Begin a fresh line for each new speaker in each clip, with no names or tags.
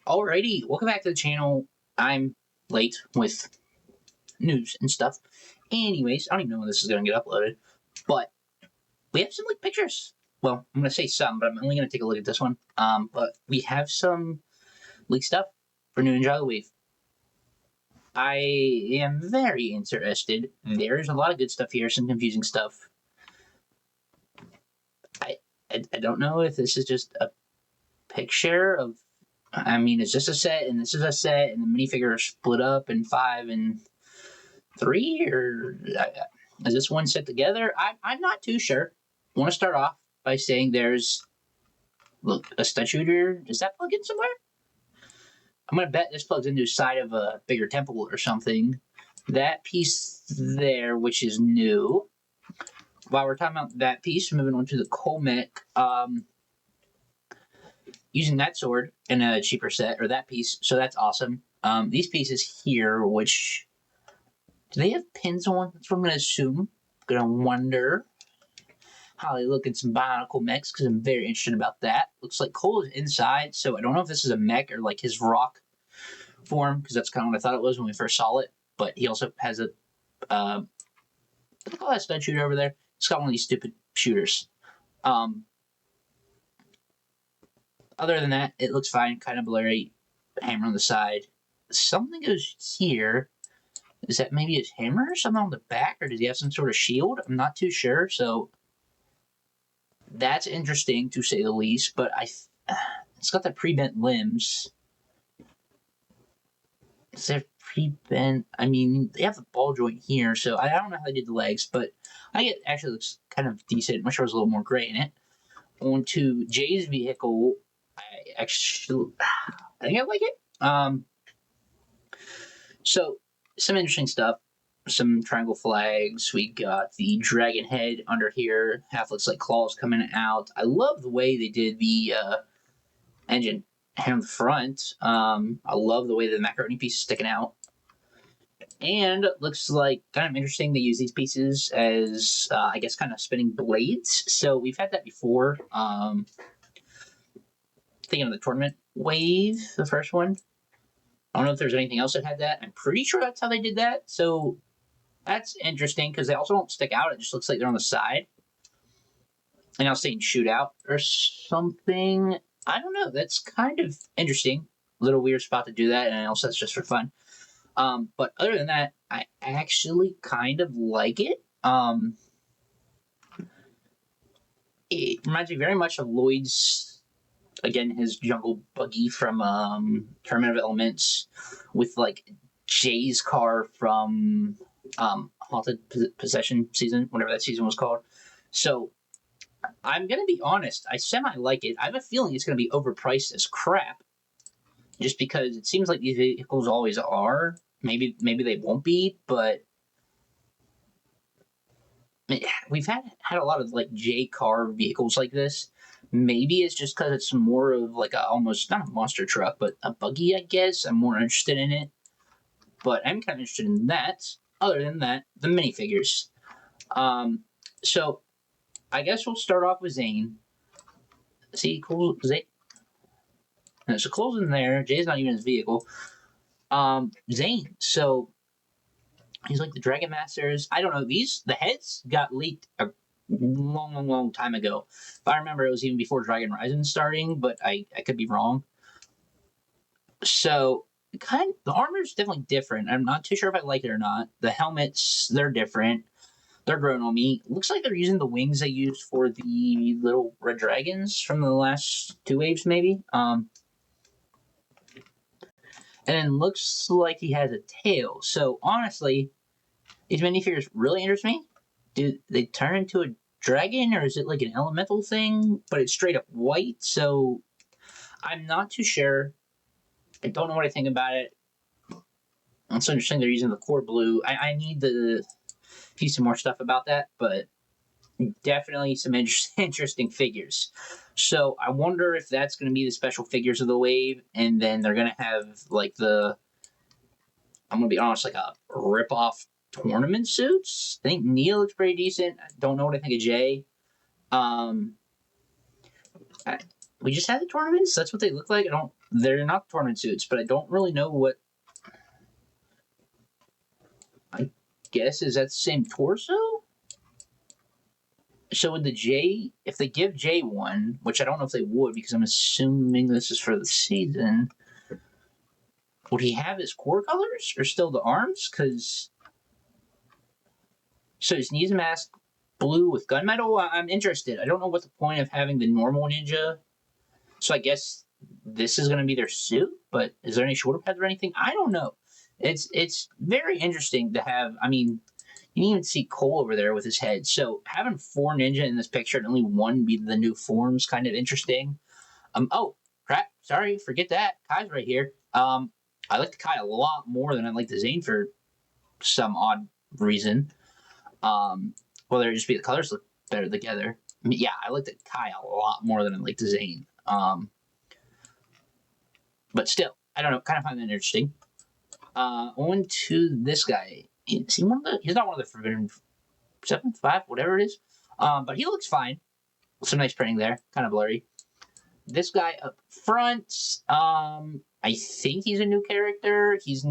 Alrighty, welcome back to the channel. I'm late with news and stuff. Anyways, I don't even know when this is going to get uploaded, but we have some leaked pictures. Well, I'm going to say some, but I'm only going to take a look at this one. But we have some leaked stuff for new Ninjago Wave. I am very interested. There's a lot of good stuff here, some confusing stuff. I don't know if this is just a picture of. I mean, it's just a set, and this is a set, and the minifigure are split up in 5 and 3, or is this one set together? I'm not too sure. I want to start off by saying there's, look, a stud shooter. Does that plug in somewhere? I'm going to bet this plugs into the side of a bigger temple or something. That piece there, which is new. While we're talking about that piece, moving on to the Comet, using that sword in a cheaper set, or that piece, so that's awesome. These pieces here, which, do they have pins on? That's what I'm going to assume. I'm going to wonder how they look in some Bionicle mechs, because I'm very interested about that. Looks like Cole is inside, so I don't know if this is a mech or like his rock form, because that's kind of what I thought it was when we first saw it. But he also has a, what do they call that stud shooter over there? It's got one of these stupid shooters. Other than that, it looks fine, kind of blurry. Hammer on the side. Something goes here. Is that maybe his hammer or something on the back, or does he have some sort of shield? I'm not too sure, so that's interesting to say the least, but it's got the pre-bent limbs. Is there pre-bent? I mean, they have the ball joint here, so I don't know how they did the legs, but I think it actually looks kind of decent. I wish there was a little more gray in it. On to Jay's vehicle. I think I like it. So some interesting stuff. Some triangle flags. We got the dragon head under here. Half looks like claws coming out. I love the way they did the engine on the front. I love the way the macaroni piece is sticking out. And looks like kind of interesting. They use these pieces as, I guess, kind of spinning blades. So we've had that before. Thinking of the tournament wave, the first one. I don't know if there's anything else that had that. I'm pretty sure that's how they did that. So that's interesting because they also don't stick out. It just looks like they're on the side. And I was saying shootout or something. I don't know. That's kind of interesting. A little weird spot to do that, and also that's just for fun. But other than that, I actually kind of like it. It reminds me very much of Lloyd's, again, his jungle buggy from Tournament of Elements, with like Jay's car from Haunted Possession season, whatever that season was called. So I'm gonna be honest, I semi like it. I have a feeling it's gonna be overpriced as crap, just because it seems like these vehicles always are. Maybe they won't be, but we've had a lot of like J car vehicles like this. Maybe it's just because it's more of like a, almost not a monster truck, but a buggy, I guess. I'm more interested in it, but I'm kind of interested in that. Other than that, the minifigures. So I guess we'll start off with Zane. See, cool, Zane. So Cole's in there. Jay's not even in his vehicle. Zane. So he's like the Dragon Masters. I don't know. The heads got leaked a long time ago. If I remember, it was even before Dragon Rising starting, but I could be wrong. So the armor's definitely different. I'm not too sure if I like it or not. The helmets, they're different. They're growing on me. Looks like they're using the wings they used for the little red dragons from the last 2 waves, maybe. And then looks like he has a tail. So honestly, these minifigures really interest me. Do they turn into a dragon, or is it like an elemental thing? But it's straight up white, so I'm not too sure. I don't know what I think about it. It's interesting they're using the core blue. I need to see some more stuff about that, but definitely some interesting figures. So I wonder if that's going to be the special figures of the wave, and then they're going to have like I'm going to be honest, like a rip-off tournament suits. I think Neil looks pretty decent. I don't know what I think of Jay. We just had the tournaments. That's what they look like. they're not tournament suits, but I don't really know what. I guess is that the same torso? So with the J, if they give J one, which I don't know if they would because I'm assuming this is for the season, would he have his core colors or still the arms? Because so his knees mask blue with gunmetal. I'm interested. I don't know what the point of having the normal ninja. So I guess this is going to be their suit. But is there any shoulder pads or anything? I don't know. It's very interesting to have. I mean, you can even see Cole over there with his head. So having 4 ninja in this picture and only 1 be the new forms kind of interesting. Oh crap! Sorry, forget that. Kai's right here. I like the Kai a lot more than I like the Zane for some odd reason. Whether it just be the colors look better together. I mean, yeah, I like the Kai a lot more than I like the Zane. But still, I don't know. Kind of find that interesting. On to this guy. Is he one of the? He's not one of the Forbidden 7, 5, whatever it is. But he looks fine. Some nice printing there. Kind of blurry. This guy up front. I think he's a new character. He's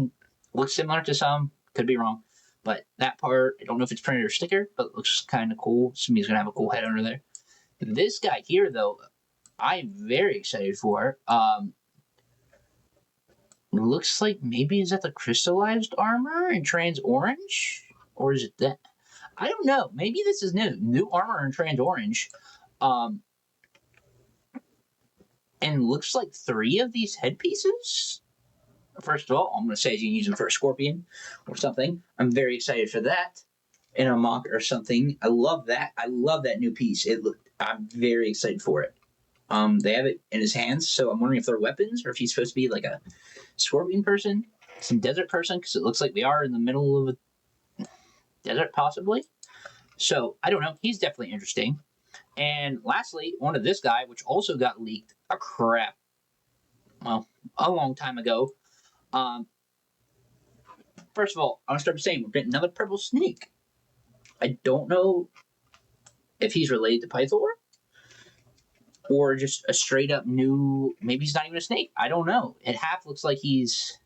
looks similar to some. Could be wrong. But that part, I don't know if it's printed or sticker, but it looks kind of cool. Somebody's going to have a cool head under there. This guy here, though, I'm very excited for. Looks like maybe is that the crystallized armor in trans orange? Or is it that? I don't know. Maybe this is new. New armor in trans orange. And looks like 3 of these headpieces. First of all, I'm going to say you can use them for a scorpion or something. I'm very excited for that. In a mock or something. I love that. I love that new piece. I'm very excited for it. They have it in his hands, so I'm wondering if they're weapons or if he's supposed to be like a scorpion person, some desert person, because it looks like we are in the middle of a desert, possibly. So, I don't know. He's definitely interesting. And lastly, one of this guy, which also got leaked a long time ago. First of all, I'm going to start by saying we're getting another purple snake. I don't know if he's related to Pythor or just a straight up new. Maybe he's not even a snake. I don't know. It half looks like he's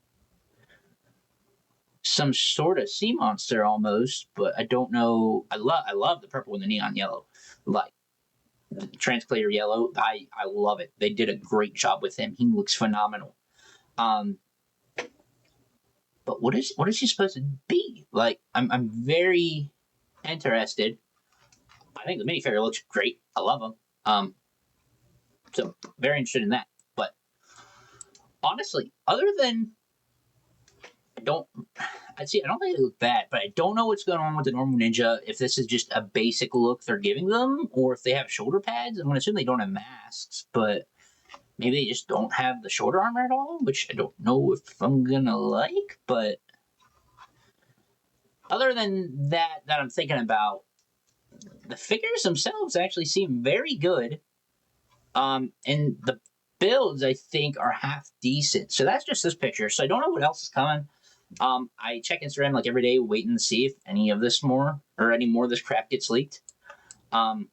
some sort of sea monster almost, but I don't know. I love the purple and the neon yellow, like the transclator yellow. I love it. They did a great job with him. He looks phenomenal. But what is he supposed to be? Like, I'm very interested. I think the minifigure looks great. I love him. So very interested in that. But honestly, other than I don't think they look bad, but I don't know what's going on with the normal ninja. If this is just a basic look they're giving them, or if they have shoulder pads. I'm gonna assume they don't have masks, but maybe they just don't have the shoulder armor at all, which I don't know if I'm gonna like. But other than that I'm thinking about, the figures themselves actually seem very good. And the builds, I think, are half decent. So that's just this picture. So I don't know what else is coming. I check Instagram like every day, waiting to see if any of this more or any more of this crap gets leaked. So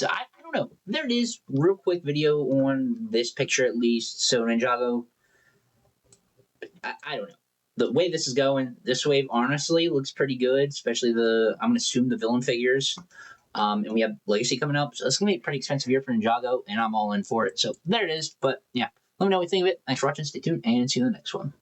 I don't know. There it is. Real quick video on this picture at least. So Ninjago, I don't know. The way this is going, this wave honestly looks pretty good, especially I'm going to assume the villain figures. And we have Legacy coming up, so it's going to be a pretty expensive year for Ninjago, and I'm all in for it. So there it is. But yeah, let me know what you think of it. Thanks for watching. Stay tuned, and see you in the next one.